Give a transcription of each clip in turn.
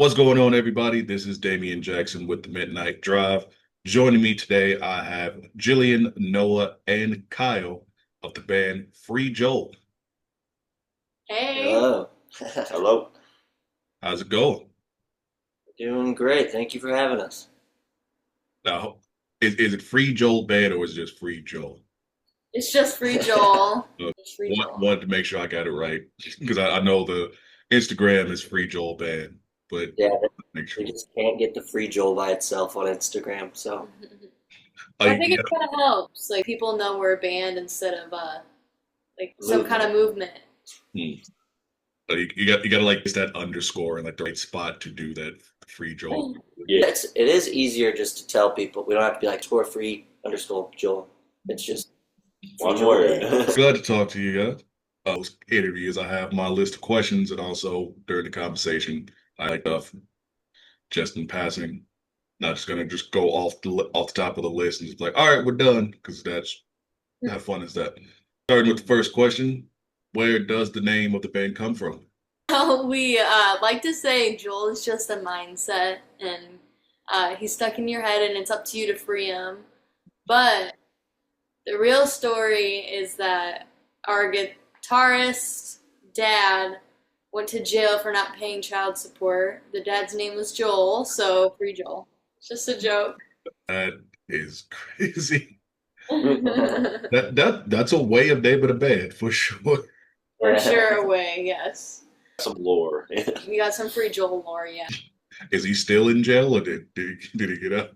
What's going on, everybody? This is Damien Jaxxyn with the Midnight Drive. Joining me today, I have Jillian, Noah, and Kyle of the band Free Joel. Hey, Hello. Hello. How's it going? Doing great. Thank you for having us. Now, is it Free Joel Band or is it just Free Joel? it's just free Joel. Uh, It's free Joel. wanted to make sure I got it right because I know the Instagram is Free Joel Band, but Yeah, make we sure. just can't get the free Joel by itself on Instagram. So I Like, think it kind of helps. Like people know we're a band instead of like some kind of movement. hmm. You got to like it's that underscore and like the right spot to do that Free Joel. Yeah. it is easier just to tell people. We don't have to be like score free underscore Joel. It's just free One Joel. word. Glad to talk to you guys. Those interviews, I have my list of questions, and also during the conversation, I like just in passing, not just gonna just go off the top of the list and just be like, all right, we're done, because that's how fun is that. Starting with the first question, where does the name of the band come from? We like to say Joel is just a mindset, and he's stuck in your head, and it's up to you to free him. But the real story is that our guitarist dad went to jail for not paying child support. The dad's name was Joel, so free Joel. It's just a joke. That is crazy. For That's a way of naming a band for sure. sure, away, yes. Some lore. We got some free Joel lore, yeah. Is he still in jail or did he get out?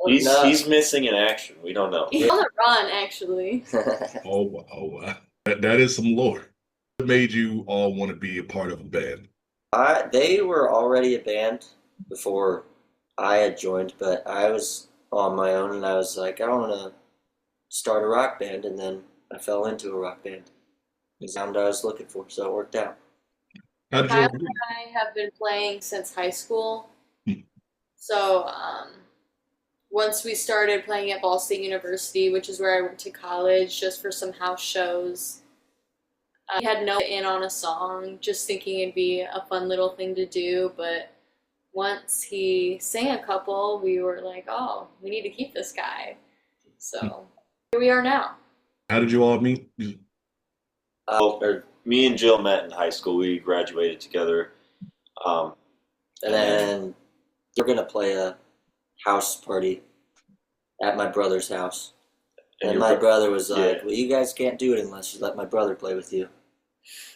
He's No. he's missing in action. We don't know. He's on the run, actually. Oh wow, oh wow. That is some lore. What made you all want to be a part of a band? They were already a band before I had joined, but I was on my own and I was like, I want to start a rock band, and then I fell into a rock band. The sound I was looking for, so it worked out. How did you Kyle all and do? I have been playing since high school. Hmm. So, once we started playing at Ball State University, which is where I went to college, just for some house shows, we had no in on a song, just thinking it'd be a fun little thing to do. But once he sang a couple, we were like, oh, we need to keep this guy. So, here we are now. How did you all meet? Me and Jill met in high school. We graduated together. Um, And then we're gonna play a house party at my brother's house. and And your my bro- brother was like, yeah, well, you guys can't do it unless you let my brother play with you.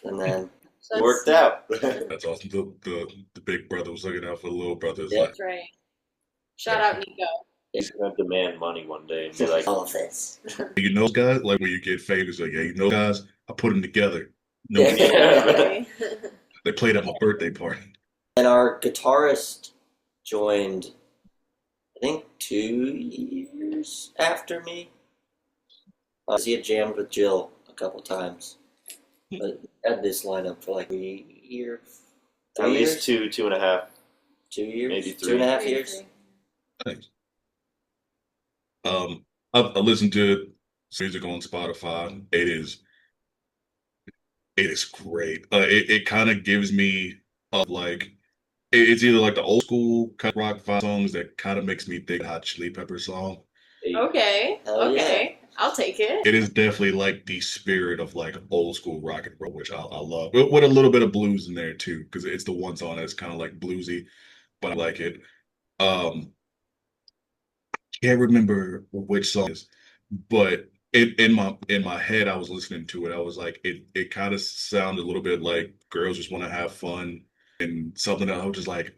And then, So it worked out. That's awesome. The big brother was looking out for the little brother. It's yeah, like, that's right. Shout out Nico. He's gonna demand money one day and be like, all of this. you know, guys, like when you get famous, like, yeah, you know, guys, I put them together. No, Yeah. yeah. they played at my birthday party. And our guitarist joined, I think, 2 years after me. He had jammed with Jill a couple times. But had this lineup for like 3 years. At least 2.5. 2 years? maybe 2.5 years. Thanks. I listened to music on Spotify. It is great. It kind of gives me like it's either like the old school kind of rock vibe songs that kind of makes me think Hot Chili Pepper song. Okay, Hell yeah. okay. I'll take it. It is definitely like the spirit of like old school rock and roll, which I love. With a little bit of blues in there too, because it's the one song that's kind of like bluesy, but I like it. Um, can't remember which song it is, but in my head, I was listening to it. I was like, it kind of sounded a little bit like girls just want to have fun and something that I was just like,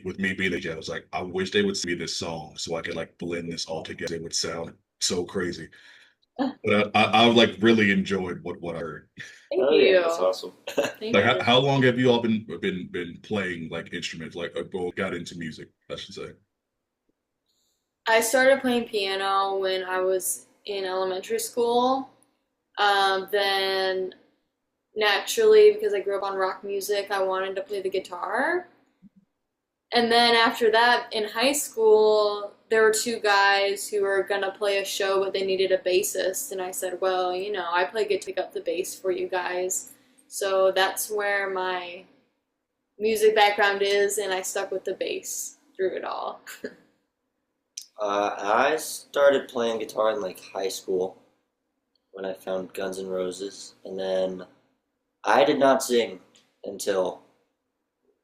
with me being a DJ, I was like, I wish they would send me this song so I could like blend this all together. It would sound so crazy. But I like really enjoyed what I heard. Thank Oh, yeah, you. That's awesome. Thank Like, you. how long have you all been playing like instruments, like or got into music, I should say? I started playing piano when I was in elementary school. Then naturally, because I grew up on rock music, I wanted to play the guitar. And then after that, in high school, there were two guys who were gonna play a show, but they needed a bassist. And I said, well, I play good to pick up the bass for you guys. So that's where my music background is, and I stuck with the bass through it all. I started playing guitar in like high school when I found Guns N' Roses, and then I did not sing until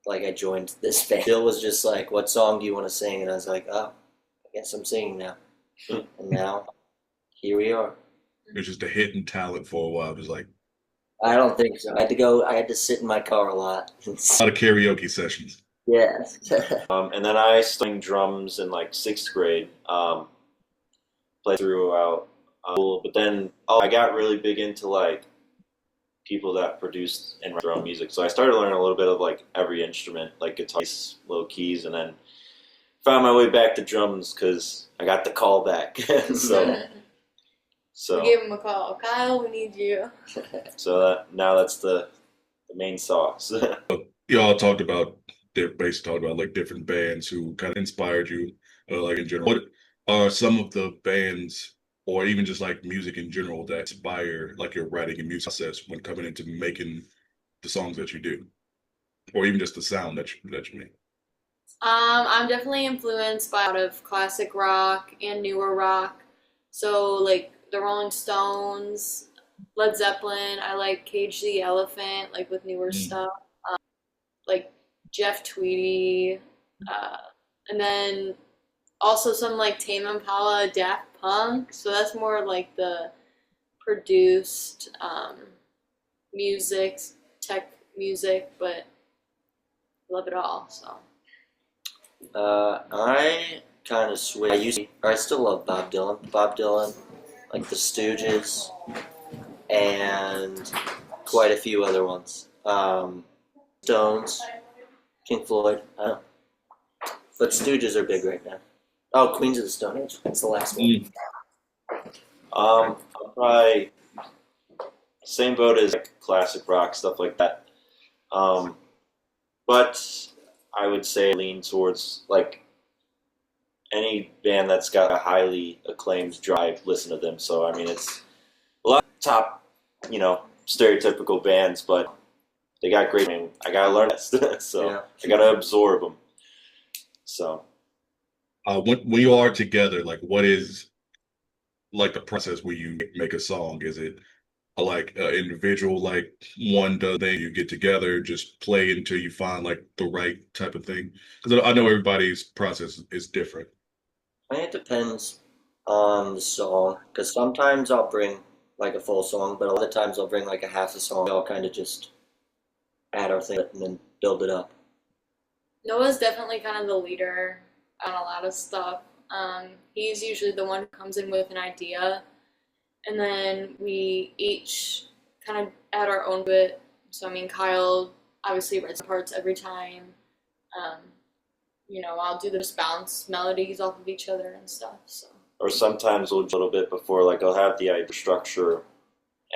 like I joined this band. Bill was just like, "What song do you want to sing?" And I was like, "Oh, I guess I'm singing now." And now here we are. It's just a hidden talent for a while. It was like I don't think so. I had to sit in my car a lot. a lot of karaoke sessions. Yes. And then I started playing drums in like 6th grade. Played throughout school, but then I got really big into like people that produced and write their own music. So I started learning a little bit of like every instrument, like guitar, low keys, and then found my way back to drums because I got the call back. So We gave him a call. Kyle, we need you. now that's the main sauce. Y'all talked about basically talked about like different bands who kind of inspired you, like in general. What are some of the bands, or even just like music in general, that inspire like your writing and music process when coming into making the songs that you do, or even just the sound that you make? I'm definitely influenced by a lot of classic rock and newer rock. So like the Rolling Stones, Led Zeppelin. I like Cage the Elephant, like with newer Mm. stuff. Like Jeff Tweedy, uh, and then also some like Tame Impala, Daft Punk. So that's more like the produced music, tech music, but love it all. So I kind of switched. I still love Bob Dylan. Bob Dylan, like the Stooges, and quite a few other ones. Stones, Pink Floyd. But Stooges are big right now. Oh, Queens of the Stone Age. That's the last one. Mm. I'm probably same boat as like classic rock stuff like that. But I would say lean towards like any band that's got a highly acclaimed drive. Listen to them. So I mean, it's a lot of top, stereotypical bands, but they got great. I mean, I gotta learn that, so Yeah. I gotta absorb them. So. When you are together, like what is like the process where you make a song? Is it like individual, like one does thing, you get together, just play until you find like the right type of thing? Because I know everybody's process is different. I think it depends on the song, because sometimes I'll bring like a full song, but a lot of times I'll bring like a half a song. I'll kind of just add our thing and then build it up. Noah's definitely kind of the leader on a lot of stuff. He's usually the one who comes in with an idea, and then we each kind of add our own bit. So I mean, Kyle obviously writes parts every time. Um, I'll do the just bounce melodies off of each other and stuff. So Or sometimes we'll do a little bit before, like I'll have the idea structure,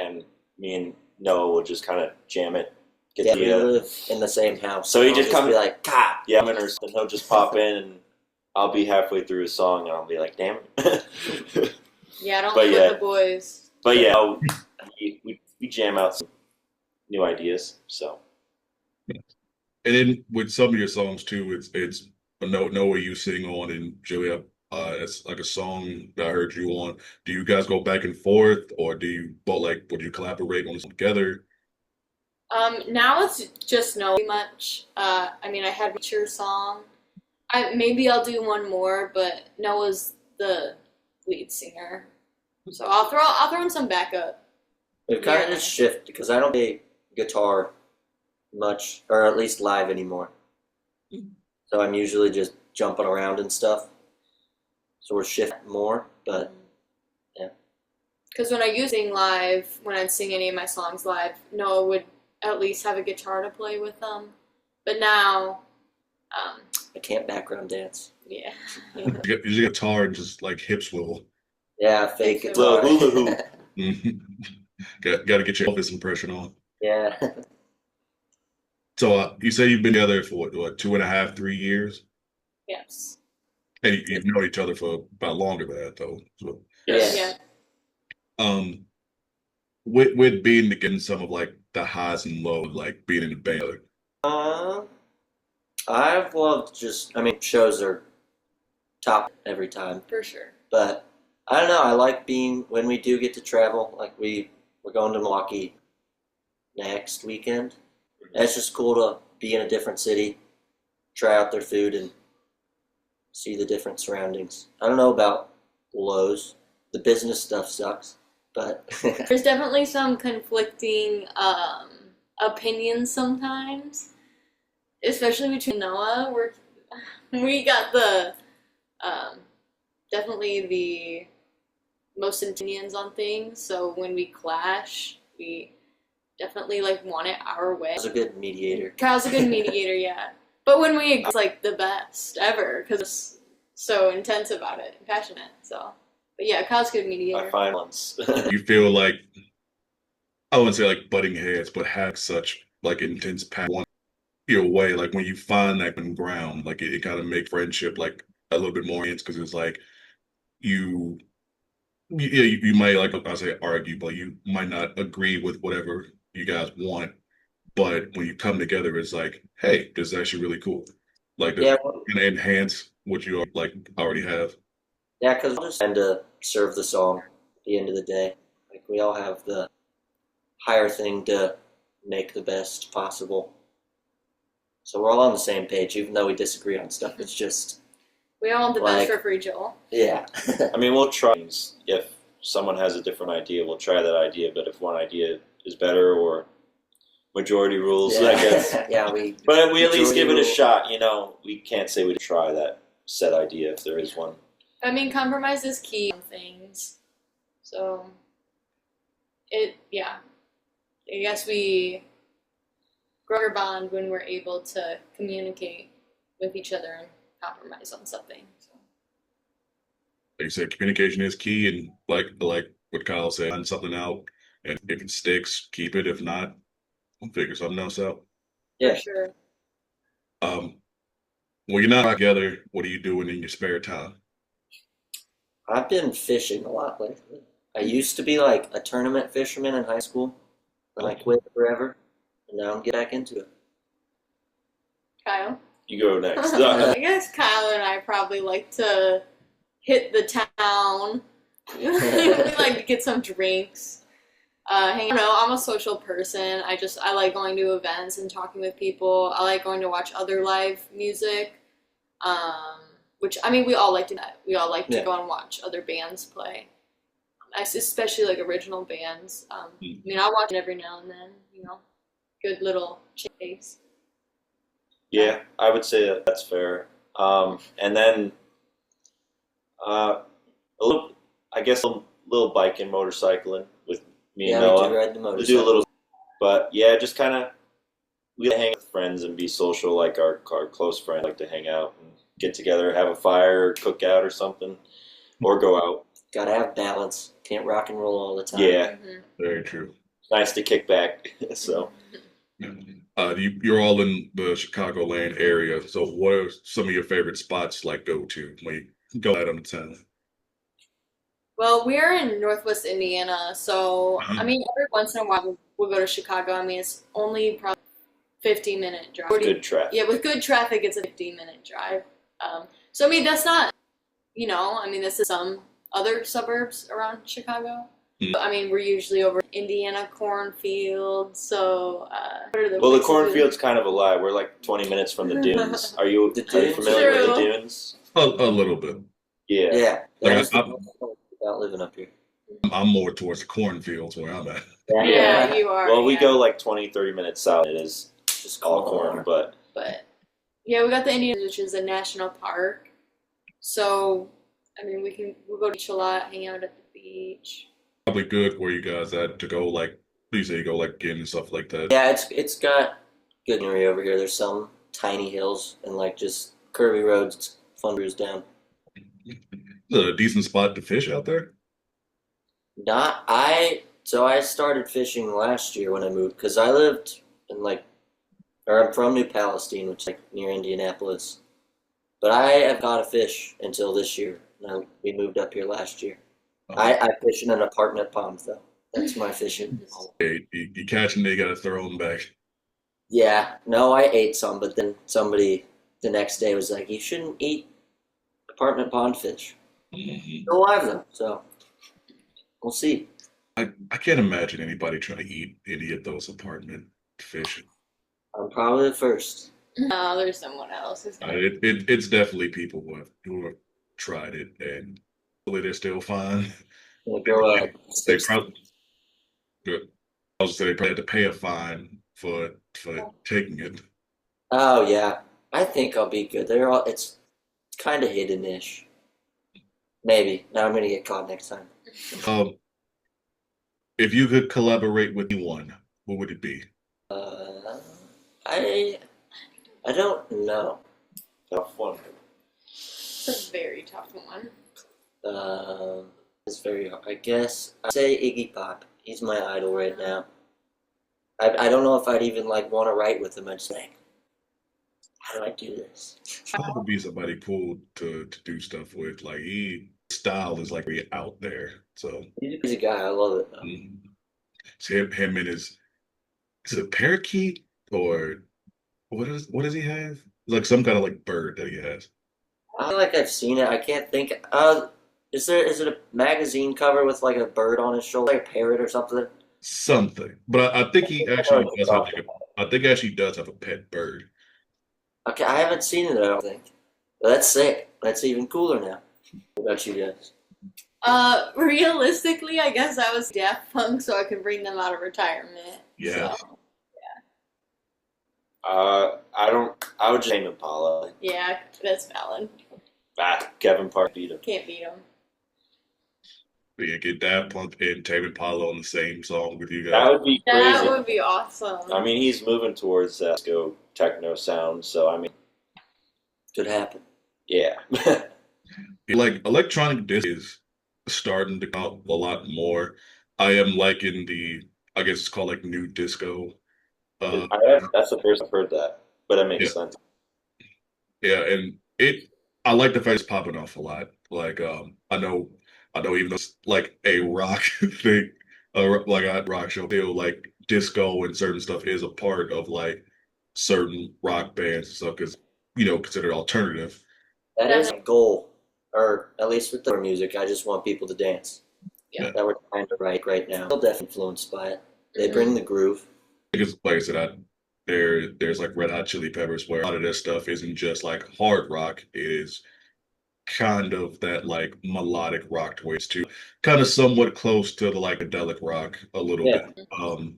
and me and Noah will just kind of jam it. Get Yeah, the we live in the same house. So he I'll just comes- be like, "God." yeah, I'm in or something. He'll just pop in, and I'll be halfway through a song, and I'll be like, "Damn it!" yeah, I don't But live yeah. with the boys. But yeah, we jam out some new ideas. So And then with some of your songs too, it's know what you sing on, and Jillian, it's like a song that I heard you on. Do you guys go back and forth, or do you both like would you collaborate on this together? Now it's just Noah pretty much. I mean, I had Reacher song. Maybe I'll do one more, but Noah's the lead singer, so I'll throw in some backup. We've kind of Yeah. just shifted because I don't play guitar much, or at least live anymore. So I'm usually just jumping around and stuff. So we're shifting more, but yeah. Because when I used to sing live, when I'd sing any of my songs live, Noah would at least have a guitar to play with them. But now, I can't background dance. yeah. You get a guitar and just like hip swivel. Yeah, fake Fake guitar. hula hoop. Mhm. Got to get your Elvis impression on. Yeah. So you say you've been together for what 2.5, 3 years, Yes. and you've known each other for about longer than that, though. So, Yes. Yeah. um, with being again some of like the highs and lows, like being in the band. Uh, I've loved shows are top every time. For sure. But I don't know, I like being, when we do get to travel, like we're going to Milwaukee next weekend. It's just cool to be in a different city, try out their food, and see the different surroundings. I don't know about Lowe's. The business stuff sucks, but There's definitely some conflicting opinions sometimes, especially between Noah. We got the definitely the most opinions on things. So when we clash, we definitely like want it our way. Kyle's a good mediator. Kyle's a good mediator, yeah. But when we, it's like the best ever because it's so intense about it and passionate. So, but yeah, Kyle's a good I mediator. find once. You feel like, I wouldn't say like butting heads, but have such like intense passion your way. Like when you find that common ground, like it kind of make friendship like a little bit more intense because it's like you, you might like I say argue, but you might not agree with whatever you guys want. But when you come together, it's like, hey, this is actually really cool. Like this Yeah, can enhance what you like already have. yeah, because we're just trying to serve the song at the end of the day. Like we all have the higher thing to make the best possible. So we're all on the same page, even though we disagree on stuff. It's just, We all want the Like- best for free, Joel. yeah. I mean, we'll try things. If someone has a different idea, we'll try that idea. But if one idea is better or majority rules, I guess. Yeah, we But we at least Majority give it a rule. shot. You know, we can't say we try that set idea if there is one. I mean, compromise is key on things. So, yeah. I guess we grow our bond when we're able to communicate with each other and compromise on something. So. Like you said, communication is key, and like what Kyle said, find something out, and if it sticks, keep it. If not, we'll figure something else out. Yeah. For sure. When you're not together, what are you doing in your spare time? I've been fishing a lot lately. I used to be like a tournament fisherman in high school, and I quit forever, and now I'm getting back into it. Kyle? You go next. I guess Kyle and I probably like to hit the town. We like to get some drinks. I don't know, I'm a social person. I like going to events and talking with people. I like going to watch other live music. Which, I mean, we all like to do that. We all like to Yeah. go and watch other bands play. Especially like original bands. I mean, I'll watch it every now and then, you know. Good little chase. Yeah, I would say that's fair. And then a little, I guess, a little biking, motorcycling with me Yeah, and we Noah. do ride the We motorcycle. do a little, but yeah, just kind of we hang with friends and be social, like our close friends like to hang out and get together, have a fire, cook out or something, or go out. Gotta have balance. Can't rock and roll all the time. Yeah, Mhm. Very true. nice to kick back. So Yeah. You're all in the Chicagoland area, so what are some of your favorite spots like go to when you go out on the town? Well, we're in Northwest Indiana, so Uh-huh. I mean, every once in a while we'll go to Chicago. I mean, it's only probably 15-minute drive. good traffic. Yeah, with good traffic, it's a 15-minute drive. So I mean, that's not, I mean, this is some other suburbs around Chicago. Mhm. But, I mean, we're usually over Indiana cornfields. So what are the Well, the places cornfield's kind of a lie. We're like 20 minutes from the dunes. Are you The familiar dunes? with the True. dunes? A little bit. Yeah. Yeah. Like, That is the I'm- most fun about living up here. I'm more towards the cornfields where I'm at. Yeah, you are. Well, we yeah. go like 20, 30 minutes south. It is Just all corn, but But yeah, we got the Indians, which is a national park. So I mean, we'll go to the beach a lot, hang out at the beach. Probably good where you guys at to go like please say you go like again and stuff like that. Yeah, it's got good scenery over here. There's some tiny hills and like just curvy roads. It's fun to cruise down. A decent spot to fish out there. So I started fishing last year when I moved because I lived in I'm from New Palestine, which is like near Indianapolis. But I have got to fish until this year. We moved up here last year. I fish in an apartment pond though. That's my fishing. Hey, you catch them, they gotta throw them back. Yeah, no, I ate some, but then somebody the next day was like, you shouldn't eat apartment pond fish. Mhm. Still alive though, so we'll see. I can't imagine anybody trying to eat any of those apartment fish. I'm probably the first. No, there's someone else who's gonna. It's definitely people who have tried it and hopefully they're still fine. Gonna They go probably, they probably good. I was gonna say they probably had to pay a fine for taking it. Oh yeah, I think I'll be good. They're all. It's kind of hidden-ish. Maybe. Now I'm gonna get caught next time. Um, if you could collaborate with anyone, what would it be? Uh, I don't know. Tough one. It's a very tough one. It's very hard. I guess I'd say Iggy Pop. He's my idol right now. I don't know if I'd even like want to write with him. I'd just like, how do I do this? That would be somebody cool to do stuff with. Like style is like really out there. So He's a guy. I love it though. it's him and his is it a parakeet or what does he have? It's like some kind of like bird that he has. I feel like I've seen it. I can't think. Is it a magazine cover with like a bird on his shoulder, like a parrot or something? Something. But I think he actually does have like I think he actually does have a pet bird. Okay, I haven't seen it. I don't think. But that's sick. That's even cooler now. What about you guys? Realistically, I guess I was Daft Punk, so I could bring them out of retirement. Yeah. So, I would just name Impala. yeah, that's valid. Kevin Park beat him. Can't beat them. But yeah, get Daft Punk and Tame Impala on the same song with you That guys. would be crazy. That would be awesome. I mean, he's moving towards that disco techno sound, so I mean, Could happen. yeah. Like electronic disc is starting to come out a lot more. I am liking I guess it's called like new disco. That's the first I've heard that, but it makes Yeah. sense. Yeah, and I like the fact it's popping off a lot. Like I know even though it's like a rock thing, like a rock show, feel like disco and certain stuff is a part of like certain rock bands and stuff because considered alternative. That is a goal, or at least with the music. I just want people to dance. Yeah. That we're trying to write right now. Still definitely influenced by it. They bring the groove. Because like I said, there's like Red Hot Chili Peppers where a lot of their stuff isn't just like hard rock, it is kind of that like melodic rock twist too, kind of somewhat close to the like psychedelic rock a little Yeah. bit.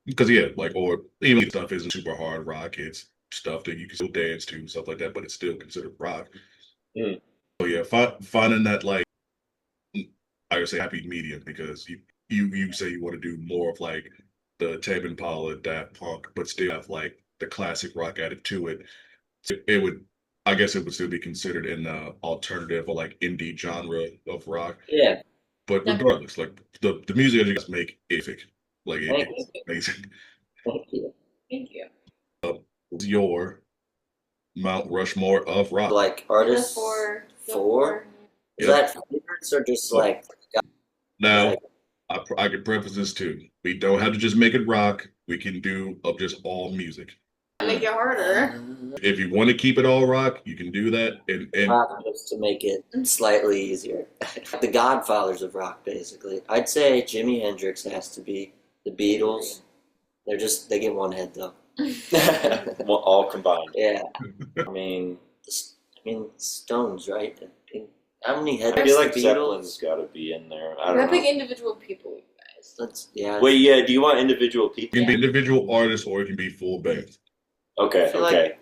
Because yeah, like or even stuff isn't super hard rock, it's stuff that you can still dance to, stuff like that, but it's still considered rock. Mm. So yeah, finding that like I would say happy medium because you say you want to do more of like the Tame Impala, Daft Punk, but still have like the classic rock added to it. It would, I guess, it would still be considered in the alternative or like indie genre of rock. Yeah. But regardless, like the music that you guys make is epic. Like Thank it's amazing. Thank you. Thank you. What's your Mount Rushmore of rock? Like artists. Four? Is Yep. that favorites or just like? Now, I could preface this too. We don't have to just make it rock. We can do of just all music. Make it harder. If you want to keep it all rock, you can do that. And Rock just to make it slightly easier. The godfathers of rock, basically. I'd say Jimi Hendrix has to be. The Beatles. They get one head though. Well, all combined. Yeah. I mean, Stones, right? How many heads? I feel like the Zeppelin's got to be in there. I You don't have to know. pick individual people, you guys. Yeah. Wait, yeah. Do you want individual it people? can be individual artists or it can be full bands. Okay, I feel okay.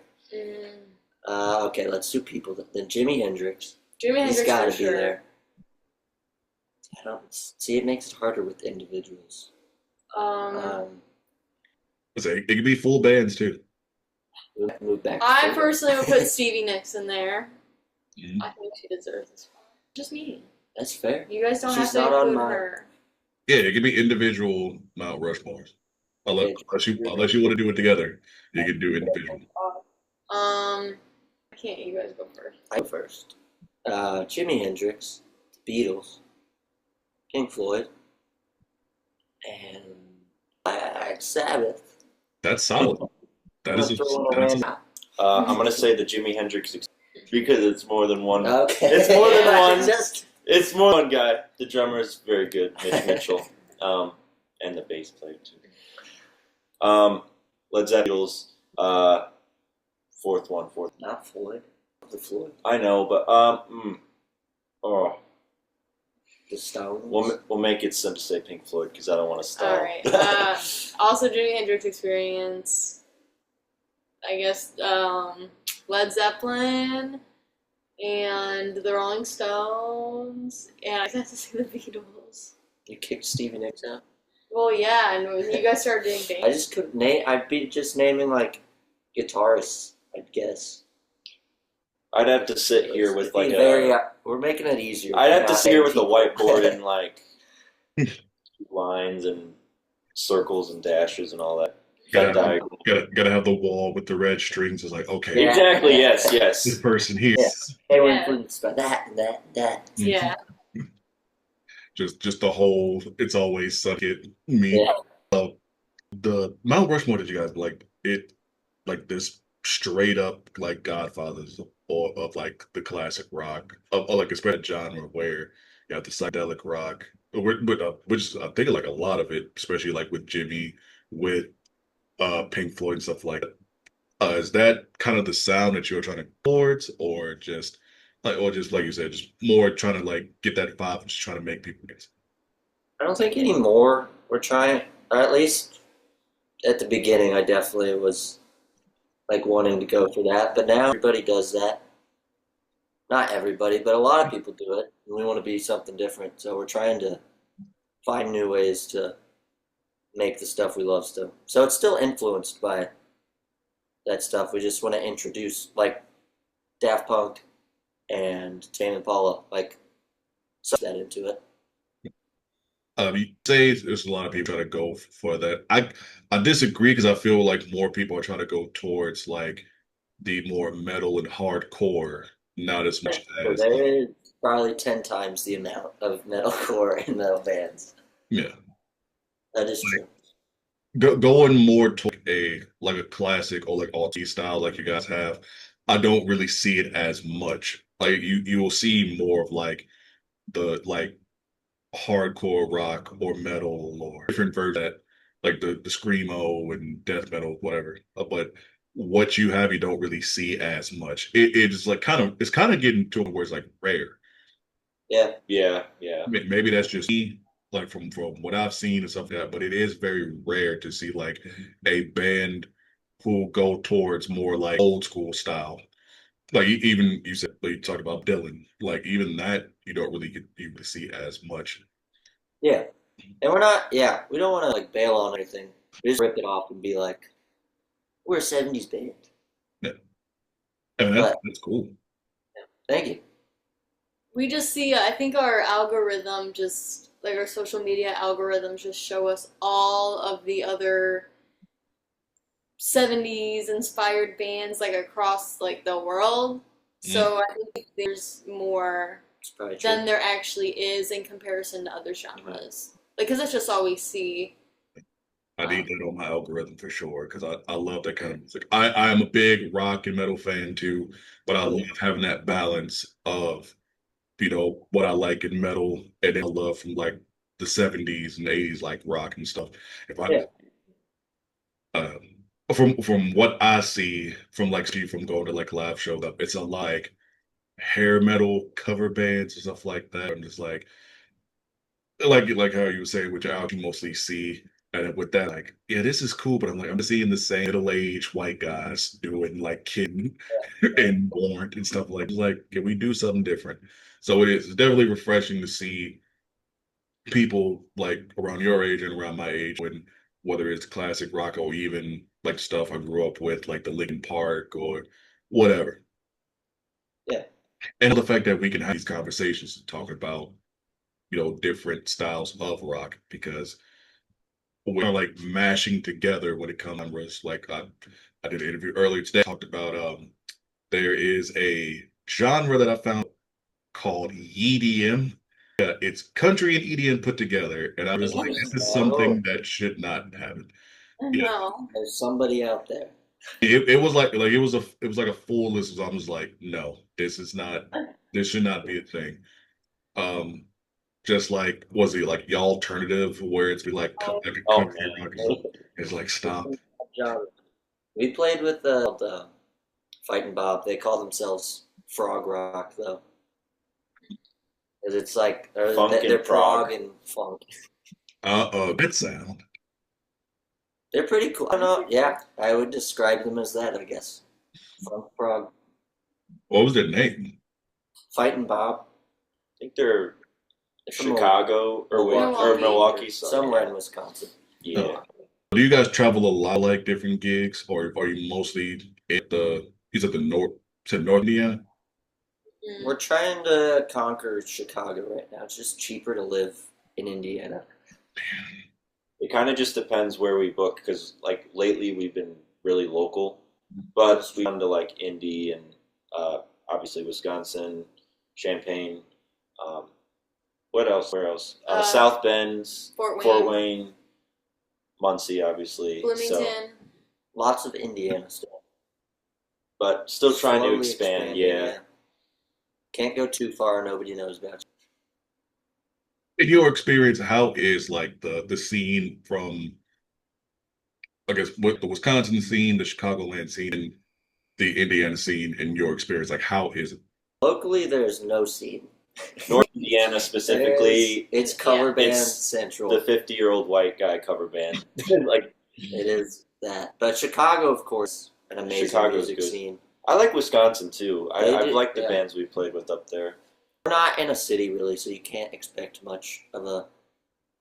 Okay, let's do people. Then Jimi Hendrix. Jimi He's Hendrix got for to be sure. there. I don't see. It makes it harder with the individuals. It can be full bands too. Move back. to I Florida. personally would put Stevie Nicks in there. Mhm. I think she deserves this one. Just me. That's fair. You guys don't She's have not to on include mine. her. Yeah, it can be individual Mount Rushmores. Okay. Unless you want to do it together, you can do individual. I can't. You guys go first. I go first. Jimi Hendrix, Beatles, Pink Floyd, and Black Sabbath. That's solid. That is I'm throwing a random I'm gonna say the Jimi Hendrix because it's more than one. Okay. It's more than one. Just It's more than one guy. The drummer is very good, Mitch Mitchell, and the bass player too. Led Zeppelin's fourth. not Floyd. The Floyd. I know, but The Stones. we'll make it simple to say Pink Floyd because I don't want to stall. All right. Also, Jimi Hendrix Experience. I guess Led Zeppelin and the Rolling Stones, and I guess say the Beatles. You kicked Stevie Nicks out. Well, yeah, and when you guys started doing I bands, just couldn't name. I'd be just naming like guitarists. I'd guess. I'd have to sit here with like we're making it easier. I'd have to Not sit here with a people. whiteboard and like lines and circles and dashes and all that. Gotta have the wall with the red strings. It's like, okay, Yeah. Exactly. Yes. this Yes. person here. Yeah. They were Yeah. influenced by that and that and that. yeah. Just the whole it's always suck it me. Yeah. The Mount Rushmore that you guys like it like this straight up like Godfathers of like the classic rock of like especially genre where you have the psychedelic rock, which I think like a lot of it, especially like with Jimmy, with Pink Floyd and stuff like that. Is that kind of the sound that you're trying to towards, or just like you said, just more trying to like get that vibe, just trying to make people dance? I don't think anymore. We're trying, or at least at the beginning, I definitely was like wanting to go for that. But now everybody does that. Not everybody, but a lot of people do it. And we want to be something different. So we're trying to find new ways to make the stuff we love still. So it's still influenced by that stuff. We just want to introduce like Daft Punk and Tame Impala, like suck that into it. You say there's a lot of people trying to go for that. I disagree because I feel like more people are trying to go towards like the more metal and hardcore, not as much So as there is probably 10 times the amount of metalcore and metal bands. yeah. That is true. Going more to a classic or like alt style like you guys have, I don't really see it as much. Like you will see more of like the like hardcore rock or metal or different versions of that, like the screamo and death metal, whatever. But what you have, you don't really see as much. It's like it's kind of getting to where it's like rare. Yeah. Yeah. Maybe that's just me, like from what I've seen and stuff like that. But it is very rare to see like a band who go towards more like old school style. Like even you said, like, you talked about Dylan, like even that you don't really get you really see as much. Yeah. And we don't want to like bail on anything. We just rip it off and be like, we're a 70s band. Yeah. And that's cool. Thank you. We just see, I think our algorithm just, like our social media algorithms just show us all of the other 70s inspired bands like across like the world. So I think there's more It's probably true. than there actually is in comparison to other genres. Like, because that's just all we see. I need that on my algorithm for sure because I love that kind of music. I am a big rock and metal fan too, but I love having that balance of what I like in metal and then I love from like the 70s and 80s like rock and stuff. If I Yeah. from what I see from going to like live shows up, it's a like hair metal cover bands and stuff like that. I'm just like how you were saying, which I mostly see. And with that, like, yeah, this is cool, but I'm seeing the same middle-aged white guys doing like Kid and Warrant and stuff like, can we do something different? So it's definitely refreshing to see people like around your age and around my age, when whether it's classic rock or even like stuff I grew up with, like the Linkin Park or whatever. Yeah. And the fact that we can have these conversations and talk about, different styles of rock because we're like mashing together when it comes to like I did an interview earlier today, talked about there is a genre that I found called EDM. Yeah, it's country and EDM put together, and I was like, this is something that should not happen. Yeah. No. There's somebody out there. It was like it was like a full list. So I was like, no, this should not be a thing. Um, just like was it like the alternative where it's be like a Oh country rock? man, It's like stop. We played with the Fighting Bob. They call themselves Frog Rock though, 'cause it's like Funk and they're prog. prog and funk. Good sound. They're pretty cool. I don't know. Yeah, I would describe them as that. I guess funk prog. What was their name? Fighting Bob. I think they're They're from Chicago or Milwaukee. Milwaukee, sorry. somewhere in Wisconsin. Yeah. Do you guys travel a lot, like different gigs, or are you mostly at the? Is it the north to North Indiana? Mm. We're trying to conquer Chicago right now. It's just cheaper to live in Indiana. It kind of just depends where we book because, like, lately we've been really local, but we've gone to like Indy and obviously Wisconsin, Champaign. Um, what else? Where else? South Bend, Fort Fort Wayne, Wayne, Muncie, obviously. So, Bloomington. Lots of Indiana stuff. but still trying to Slowly expand. expanding, Yeah. Can't go too far. Nobody knows about In your experience, how is like the scene from I guess what the Wisconsin scene, the Chicagoland scene, and the Indiana scene in your experience? Like how is it? Locally, there's no scene. North Indiana specifically, It's cover Yeah. band It's central. the 50-year-old white guy cover band. Like, It is that. But Chicago, of course, an amazing Chicago's music good. scene. I like Wisconsin too. They I've do, liked the yeah. bands we played with up there. We're not in a city really, so you can't expect much of a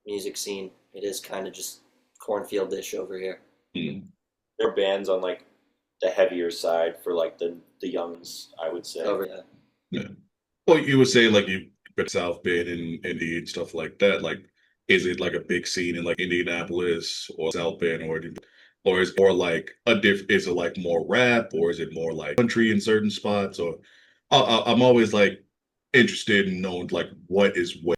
music scene. It is kind of just cornfield-ish over here. Hmm. There are bands on like the heavier side for like the youngs, I would say. Over here. Yeah. Well, you would say like you been South Bend and Indy and stuff like that. Like, is it like a big scene in like Indianapolis or South Bend, or is more like a diff? Is it like more rap, or is it more like country in certain spots? Or I'm always like interested in knowing like what is what.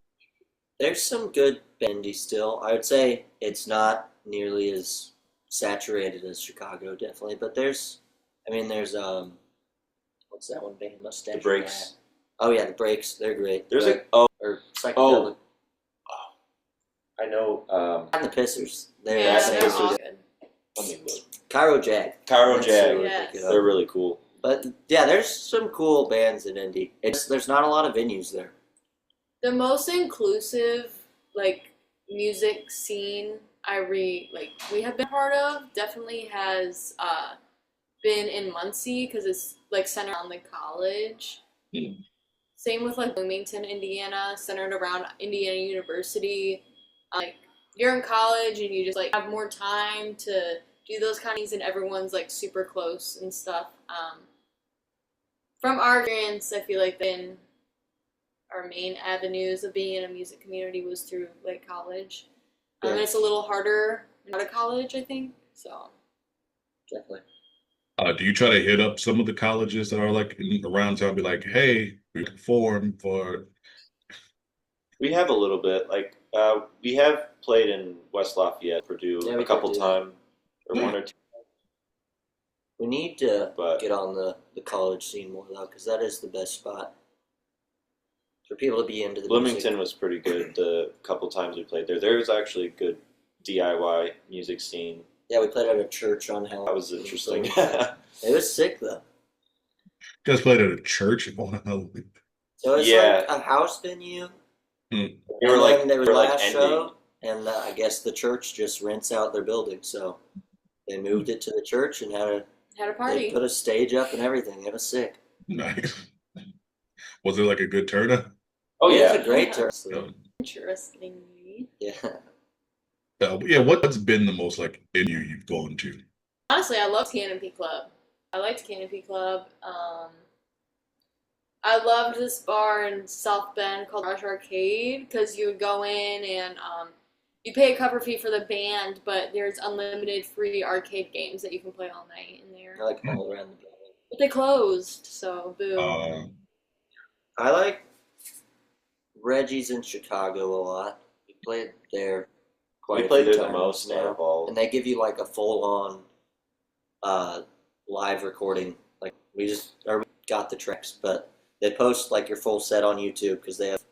There's some good bendy still. I would say it's not nearly as saturated as Chicago, definitely. But there's what's that one band? Mustache. The Breaks. Oh yeah, the Breaks. They're great. There's Right. Or psychedelic. I know. And the Pissers. They're Yeah, That's they're nice. all good. Let me look. Cairo Jag. Cairo That's Jag. who we Yes. pick it up. They're really cool. But yeah, there's some cool bands in Indy. There's not a lot of venues there. The most inclusive like music scene we have been part of definitely has been in Muncie because it's like centered on the college. Hmm. Same with like Bloomington, Indiana, centered around Indiana University. Like you're in college and you just like have more time to do those kind of things, and everyone's like super close and stuff. From our experience, I feel like then our main avenues of being in a music community was through like college. Yeah. And it's a little harder out of college, I think. So Definitely. Do you try to hit up some of the colleges that are like around town? Be like, hey, we perform for. We have a little bit. Like we have played in West Lafayette, Purdue Yeah, we a couple did do times, or Yeah. one or two. We need to But- get on the college scene more though, because that is the best spot for people to be into the Bloomington music. was pretty good the couple times we played there. There was actually a good DIY music scene. Yeah, we played at a church on Hell. That was interesting. It was sick though. You guys played at a church on Halloween. So it's Yeah. like a house venue. They And were like then there was they were like last ending. show, and I guess the church just rents out their building, so they moved it to the church and had a they party. put a stage up and everything. It was sick. Nice. Was it like a good turnout? Oh It yeah, was a great Yeah. turn. Interestingly. Yeah. Yeah. What's been the most like venue you've gone to? Honestly, I loved Canopy Club. I liked Canopy Club. I loved this bar in South Bend called Rush Arcade because you would go in and you pay a cover fee for the band, but there's unlimited free arcade games that you can play all night in there. I like all around the building. But they closed, so boo. I like Reggie's in Chicago a lot. We played there quite we a played few there the times most out now. of all. And they give you like a full-on live recording. Like we got the tracks, but they post like your full set on YouTube because they have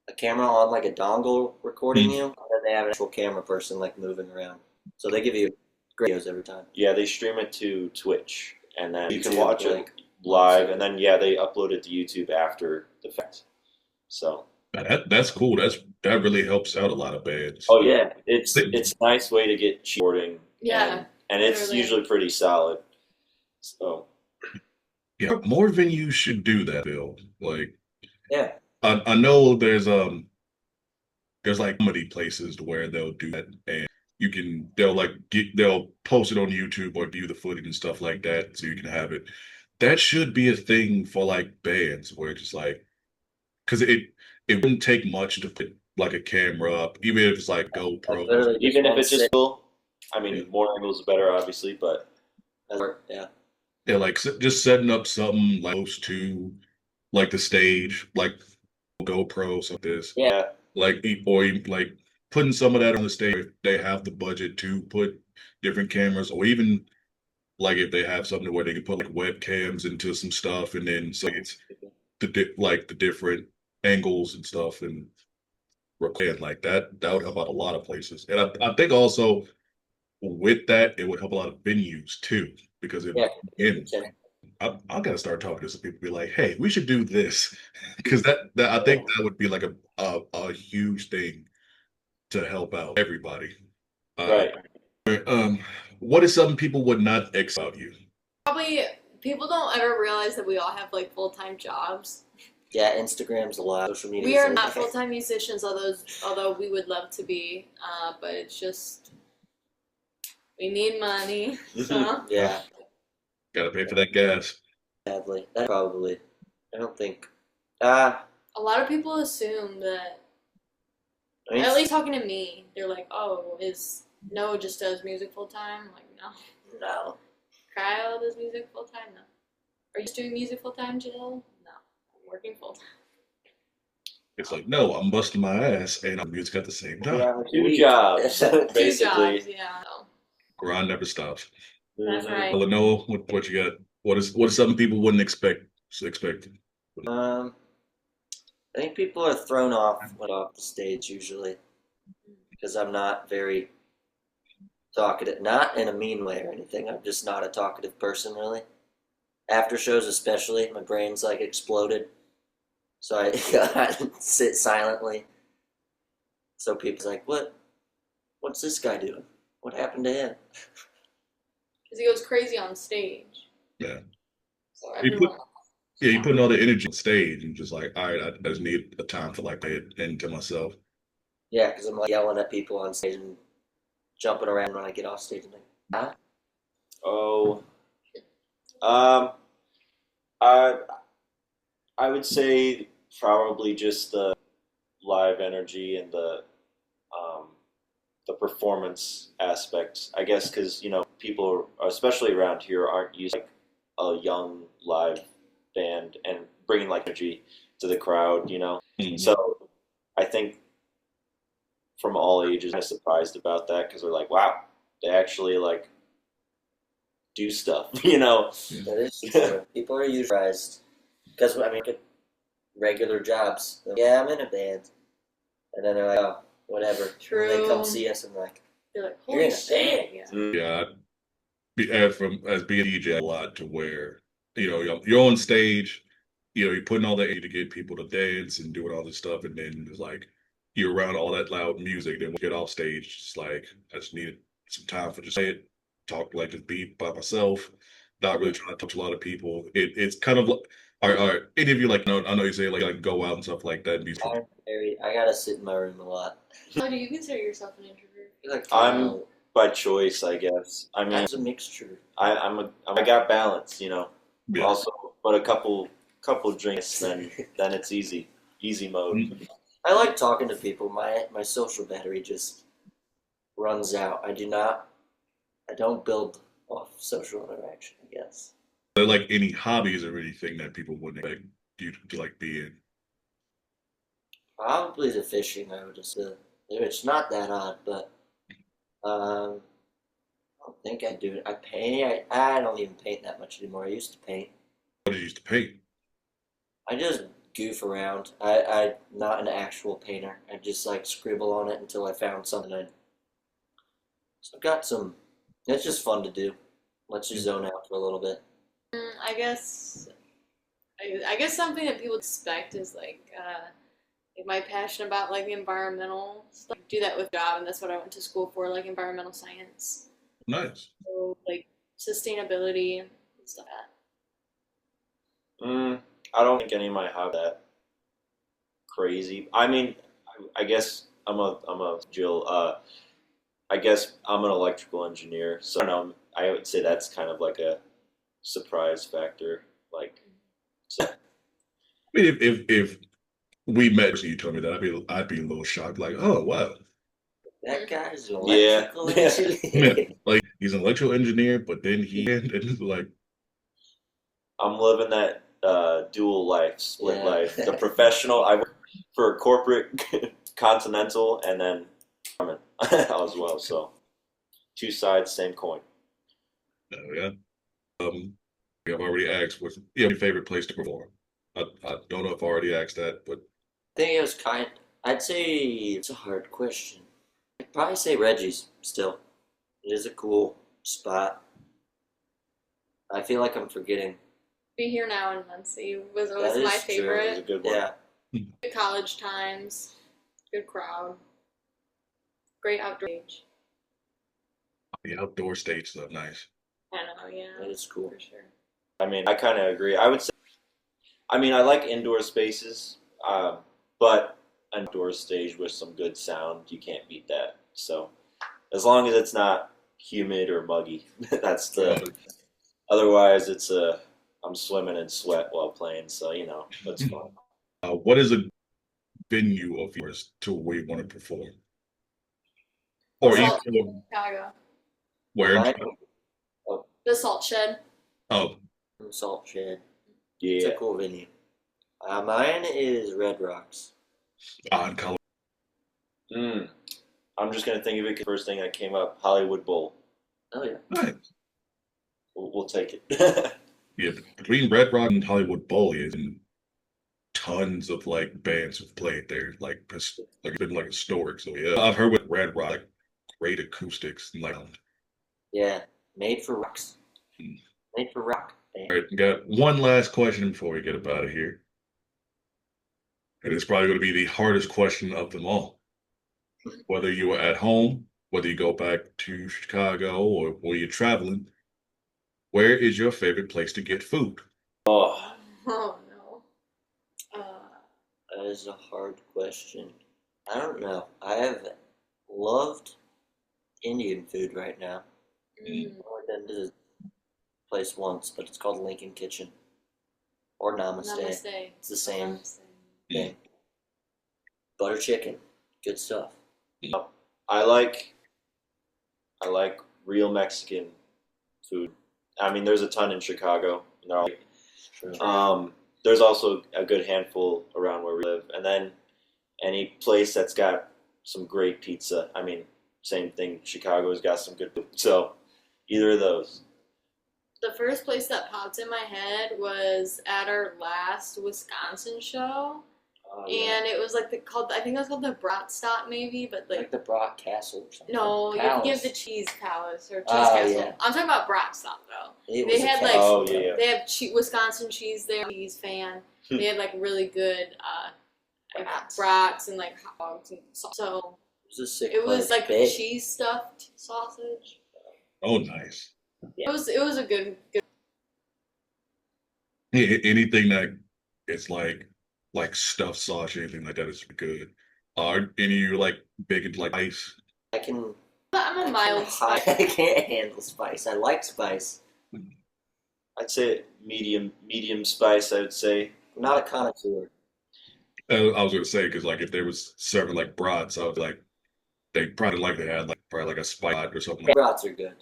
a camera on like a dongle recording you, and then they have an actual camera person like moving around. So they give you great videos every time. Yeah, they stream it to Twitch, and then you can YouTube, watch like, it live, and then they upload it to YouTube after the fact. So That's cool. That really helps out a lot of bands. oh yeah, it's a nice way to get recording. Yeah, and it's literally. usually pretty solid. So Yeah, more venues should do that, Bill. Like, Yeah. I know there's like comedy places where they'll do that, and they'll post it on YouTube or view the footage and stuff like that, so you can have it. That should be a thing for like bands where it's just like, because it wouldn't take much to put like a camera up, even if it's like GoPro. literally even if it's just sit- cool, I mean, Yeah. more angles the better, obviously, but yeah. Yeah, like just setting up something like close to like the stage, like GoPro, something like this. Yeah. Like like putting some of that on the stage if they have the budget to put different cameras, or even like if they have something where they can put like webcams into some stuff, and then so it's the different angles and stuff, and record like that would help out a lot of places. And I think also with that it would help a lot of venues too, because I gotta start talking to some people, be like, hey, we should do this, because that I think that would be like a huge thing to help out everybody. right. What is something people would not expect about you? Probably people don't ever realize that we all have like full-time jobs. Yeah, Instagram's a lot. Social media. We are not full-time musicians, although we would love to be. But it's just we need money. So. Yeah, Gotta pay for that gas. sadly. That probably. I don't think. A lot of people assume that, I mean, at least talking to me, they're like, "Oh, is Noah just does music full-time?" I'm like, no. no. Kyle does music full-time? No. Are you just doing music full-time, Jill? No. I'm working full-time. It's like, no, I'm busting my ass and I'm music at the same time. Yeah, 2 jobs, Two basically. jobs, yeah. So, Grind never stops. that's Mhm. right. Well, Noah, what you got? What is something people wouldn't expect? I think people are thrown off when off the stage usually because I'm not very talkative. Not in a mean way or anything. I'm just not a talkative person really. After shows especially, my brain's like exploded. So I sit silently. So people's like, what's this guy doing? What happened to him? Because he goes crazy on stage. Yeah. So You everyone. you putting all the energy on stage and just like, all right, I just need a time to like pay it into myself. Yeah, because I'm like yelling at people on stage and jumping around when I get off stage. I'm like, ah. Oh, I would say probably just the live energy and the performance aspects. I guess because people, especially around here, aren't used to like a young live band and bringing like energy to the crowd. Mhm. So I think from all ages, I'm surprised about that because they're like, wow, they actually like do stuff. That is true. People are usually surprised because I mean, get regular jobs. They're like, yeah, I'm in a band, and then they're like, oh, whatever. True. And they come see us and like, You're like, you're holy in a shit. band. Yeah. Yeah, as being a DJ a lot to where you're on stage, you're putting all that energy to get people to dance and doing all this stuff, and then it's like you're around all that loud music. Then when you get off stage, it's like I just needed some time for just say it, talk like just be by myself, not really trying to talk to a lot of people. It's kind of like, are any of you like? No, I know you say like go out and stuff like that and be. I gotta sit in my room a lot. How do you consider yourself an introvert? I feel like I'm by choice, I guess. I mean, it's a mixture. I got balance, Yeah. Also, but a couple drinks, then it's easy mode. I like talking to people. My social battery just runs out. I don't build off social interaction, I guess. Are there like any hobbies or anything that people wouldn't expect you to like be in? Probably the fishing, I would just it's not that odd, but don't think I do. I paint. I don't even paint that much anymore. I used to paint. What did you used to paint? I just goof around. I'm not an actual painter. I just like scribble on it until I found something. So I've got some. It's just fun to do. Lets you zone out for a little bit. I guess something that people expect is like my passion about like the environmental stuff. I do that with job, and that's what I went to school for, like environmental science. Nice. So like sustainability and stuff like that. I don't think any of mine have that crazy. I mean, I guess I'm a Jill. I guess I'm an electrical engineer, so I don't know. I would say that's kind of like a surprise factor. Like, so I mean, if we met and you told me that, I'd be a little shocked. Like, oh wow, That guy's an Yeah. electrical yeah. engineer. Like he's an electrical engineer, but then and like, I'm living that dual life, split Yeah. life. The professional, I work for a corporate Continental, and then farming as well. So 2 sides, same coin. yeah. I've already asked what's your favorite place to perform. I don't know if I already asked that, but I think it was I'd say it's a hard question. I'd probably say Reggie's still. It is a cool spot. I feel like I'm forgetting. Be Here Now in Muncie was That always is my true. It's a favorite. good one. Yeah. Good college times, good crowd, great outdoor stage. the outdoor stage stuff, nice. I know, yeah, That is cool. for sure. I mean, I kind of agree. I would say, I mean, I like indoor spaces, but an outdoor stage with some good sound, you can't beat that. So, as long as it's not humid or muggy, that's the. Otherwise, it's I'm swimming in sweat while playing, so that's fun. What is a venue of yours to where you want to perform, or Salt even Chicago. where? Mine- The Salt Shed. Oh, Salt Shed. It's Yeah. a cool venue. Mine is Red Rocks. in Colorado. I'm just gonna think of it 'cause the first thing that came up, Hollywood Bowl. Oh yeah. Nice. We'll take it. Yeah, between Red Rock and Hollywood Bowl, is tons of like bands have played there. Like it's been like historic. So yeah, I've heard with Red Rock, like, great acoustics and like. All Yeah. Made for rocks. Made for rock. right, got one last question before we get up out of here. And it's probably going to be the hardest question of them all. Whether you are at home, whether you go back to Chicago, or you're traveling, where is your favorite place to get food? Oh, Oh no. That is a hard question. I don't know. I have loved Indian food right now. Mm. I've only been to this place once, but it's called Lincoln Kitchen. Or Namaste. Namaste. It's the same Namaste. thing. Butter chicken. Good stuff. I like real Mexican food. I mean, there's a ton in Chicago. And they're all Sure. there's also a good handful around where we live, and then any place that's got some great pizza. I mean, same thing. Chicago's got some good food. So either of those. The first place that popped in my head was at our last Wisconsin show, Yeah. and it was like I think it was called the Bratstop maybe, but Like like the Brock Castle or something. no, you Palace. give the Cheese Palace or Cheese Oh, Castle. yeah. I'm talking about Bratstop though. It They was a had, like- castle. Oh, yeah. They have Wisconsin cheese there. Cheese fan. They had like really good like Brats. brats and like hot dogs and sauce. So It was a sick it was place. like Big. cheese stuffed sausage. Oh, nice. It was a good. Anything that is like stuffed sausage, anything like that is good. Are any of you like big into like ice? I can. I'm a mild I spice. can't handle spice. I like spice. I'd say medium spice. I would say. I'm not a connoisseur. I was gonna say because like if they was serving like brats, I would like they probably like they had like probably like a spot or something like Brats are good.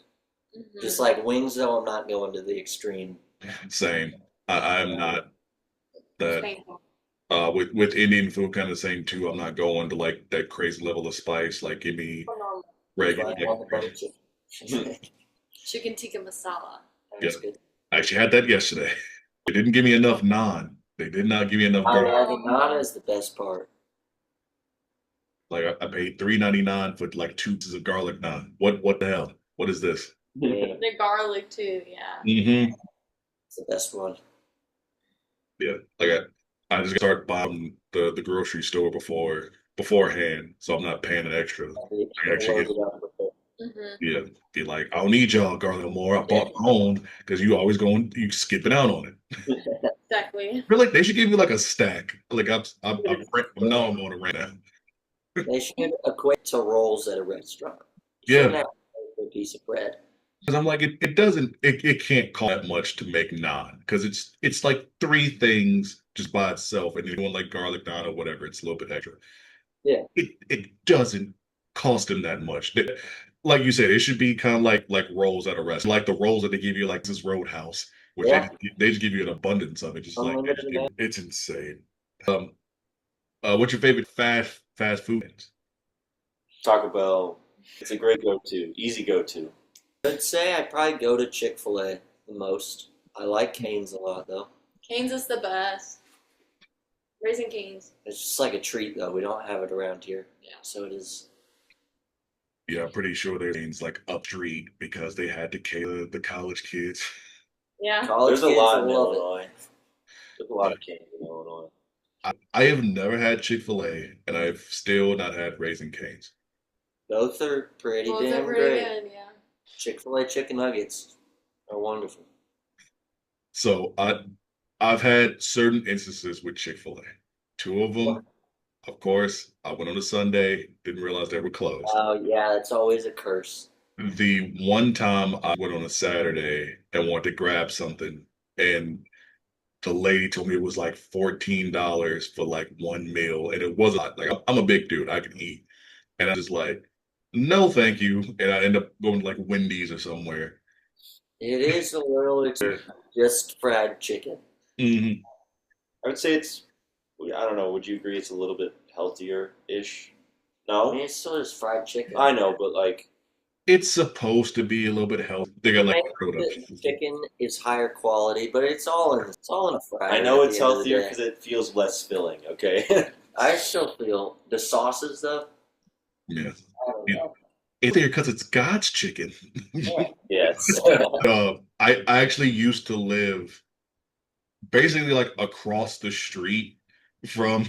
Mhm. Just like wings, though, I'm not going to the extreme. that. Same. I'm not that. Thankful. With Indian food, kind of the same too. I'm not going to like that crazy level of spice. Like give me That's regular. why I want the butter chicken. chicken tikka masala. That's Yeah. good. I actually had that yesterday. They didn't give me enough naan. They did not give me enough Oh, garlic. yeah, the naan is the best part. Like I paid $3.99 for like 2 pieces of garlic naan. What the hell? What is this? Yeah, The garlic too, yeah. Mm-hmm. it's the best one. Yeah. Like I just start buying the grocery store beforehand, so I'm not paying an extra. I actually Load get it up with it. Hmm. be like, I don't need y'all garlic no more. I bought my own because you always you skipping out on it. Exactly. Really, they should give you like a stack. Like I'm now I'm on a rant now. They should equate to rolls at a restaurant. You Yeah. shouldn't have to pay for a piece of bread. Because I'm like, it can't cost that much to make naan because it's like three things just by itself, and you want like garlic naan or whatever, it's a little bit extra. Yeah. It doesn't cost them that much. Like you said, it should be kind of like rolls at a restaurant, like the rolls that they give you like this Roadhouse, which Yeah. they just give you an abundance of it, just like Unlimited amount. it's insane. Um, what's your favorite fast food? Taco Bell. It's a great go-to, easy go-to. I'd say I'd probably go to Chick-fil-A the most. I like Cane's a lot though. Cane's is the best. Raising Cane's. It's just like a treat though. We don't have it around here. Yeah. So it is. Yeah, I'm pretty sure there's things like up street because they had to cater the college kids. Yeah. College There's a kids lot in will love it. Illinois. There's a lot of Canes in Illinois. I have never had Chick-fil-A, and I've still not had Raising Cane's. Both are pretty Both are damn pretty great. good, yeah. Chick-fil-A chicken nuggets are wonderful. So I've had certain instances with Chick-fil-A. Two of them, of course, I went on a Sunday, didn't realize they were closed. Oh yeah, that's always a curse. The one time I went on a Saturday and wanted to grab something, and the lady told me it was like $14 for like one meal, and it wasn't like I'm a big dude, I can eat, and I was just like, no, thank you, and I end up going to like Wendy's or somewhere. It is a little expensive. Just fried chicken. Hmm. I would say it's, I don't know, would you agree it's a little bit healthier-ish? I No? mean, it's still just fried chicken. I know, but like, It's supposed to be a little bit healthy. They got like The chicken is higher quality, but it's all in a fryer. I know at it's the end of the healthier day. because it feels less filling, okay? I still feel the sauces though. Yeah. I don't Yeah. know. It's there because it's God's chicken. Yes. I actually used to live basically like across the street from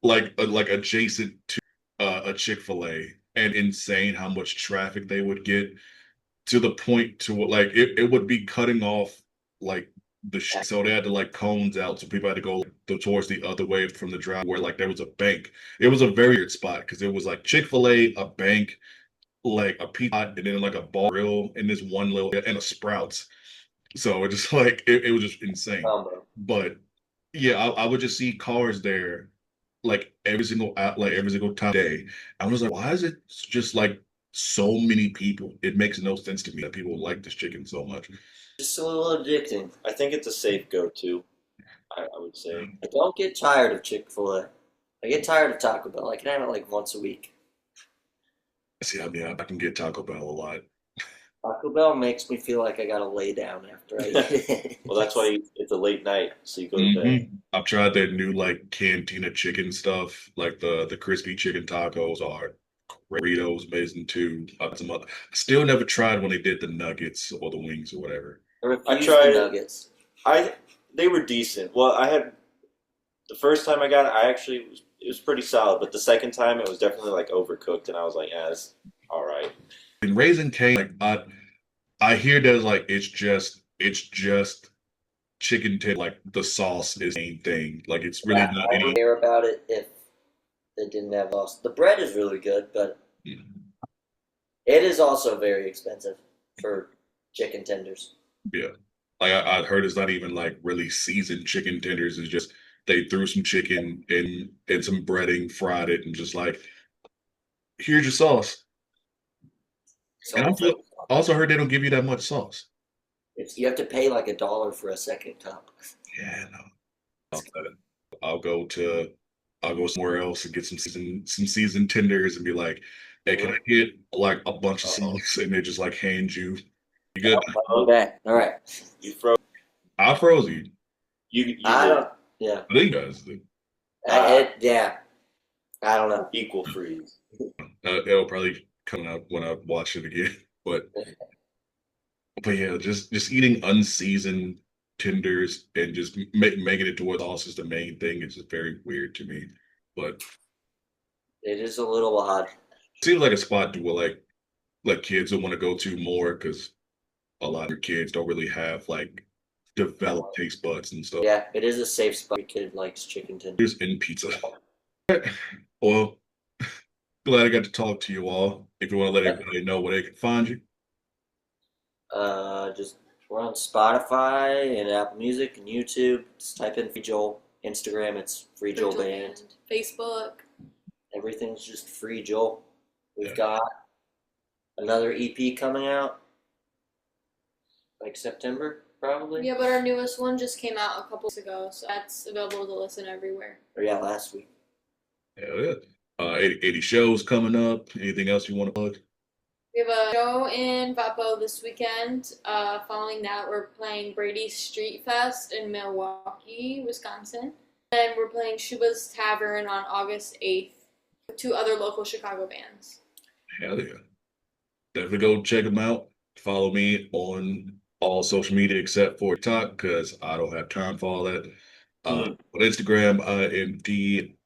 like adjacent to a Chick-fil-A, and insane how much traffic they would get to the point to like it would be cutting off like so they had to like cones out, so people had to go towards the other way from the drive where like there was a bank. It was a very weird spot because it was like Chick-fil-A, a bank, like a pizza Hut, and then like a bar grill in this one little and a Sprouts. So it just like it was just insane. Combo. But yeah, I would just see cars there like every single time day. I was like, why is it just like so many people? It makes no sense to me that people like this chicken so much. Just a little addicting. I think it's a safe go-to, I would say. I don't get tired of Chick-fil-A. I get tired of Taco Bell. I can have it like once a week. See, I mean, I can get Taco Bell a lot. Taco Bell makes me feel like I gotta lay down after I eat it. Well, that's why it's a late night, so you go to bed. Mhm. I've tried their new like cantina chicken stuff, like the crispy chicken tacos are great. Burritos amazing too. Some other, I still never tried when they did the nuggets or the wings or whatever. I refuse I tried the it. nuggets. They were decent. Well, I had the first time I got it, it was pretty solid, but the second time it was definitely like overcooked, and I was like, yeah, it's all right. In Raising Cane, like I hear there's like it's just chicken tender, like the sauce is the main thing. Like it's really not I any. would hear about it if they didn't have sauce. The bread is really good, but it is also very expensive for chicken tenders. Yeah, like I'd heard it's not even like really seasoned chicken tenders. It's just they threw some chicken and some breading, fried it, and just like here's your sauce. So And I also heard they don't give you that much sauce. you have to pay like $1 for a second cup. Yeah, no. I'll go somewhere else and get some seasoned tenders and be like, hey, can I get like a bunch of sauce? And they just like hand you You good? Okay. All right. You froze. I froze you. You I did don't. Yeah. I think you guys did. Yeah. I don't know. equal freeze. It'll probably come out when I watch it again. But yeah, just eating unseasoned tenders and just making it to where sauce is the main thing is just very weird to me. But It is a little odd. it seems like a spot to where like kids will want to go to more because a lot of your kids don't really have like developed taste buds and stuff. Yeah, it is a safe spot. Your kid likes chicken tenders. Here's in pizza. Well, glad I got to talk to you all. If you want to let everybody know where they can find you. Just we're on Spotify and Apple Music and YouTube. Just type in Free Joel. Instagram, it's Free Joel Band. Facebook. Everything's just Free Joel. We've Yeah. got another EP coming out, like September, probably. Yeah, but our newest one just came out a couple weeks ago, so that's available to listen everywhere. Or yeah, last week. Hell yeah. 80 shows coming up. Anything else you want to plug? We have a show in Vapo this weekend. Following that, we're playing Brady's Street Fest in Milwaukee, Wisconsin. And we're playing Shuba's Tavern on August 8th with 2 other local Chicago bands. Hell yeah. Definitely go check them out. Follow me on all social media except for TikTok because I don't have time for all that. On Instagram, I am D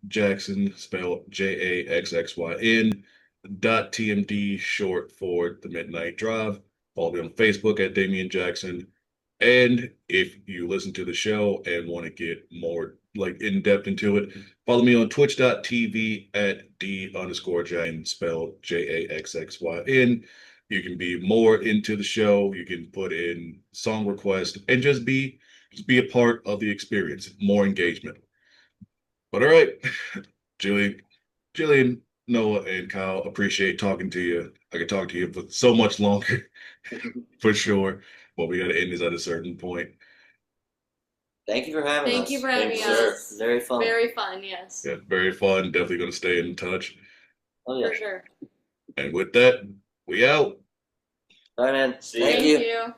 Jaxxyn, spelled Jaxxyn, .tmd, short for the Midnight Drive. Follow me on Facebook at Damien Jaxxyn. And if you listen to the show and want to get more like in depth into it, follow me on twitch.tv at D_Jaxxyn, spelled Jaxxyn. You can be more into the show. You can put in song requests and just be a part of the experience, more engagement. But all right, Jillian, Noah, and Kyle, appreciate talking to you. I could talk to you for so much longer, for sure. But we got to end this at a certain point. Thank you for having us. Thank you for having Thanks, sir. us. Very fun. Very fun, yes. Yeah, very fun. Definitely going to stay in touch. Oh yeah. For sure. And with that, we out. All right, man. See ya. Thank Thank you. you.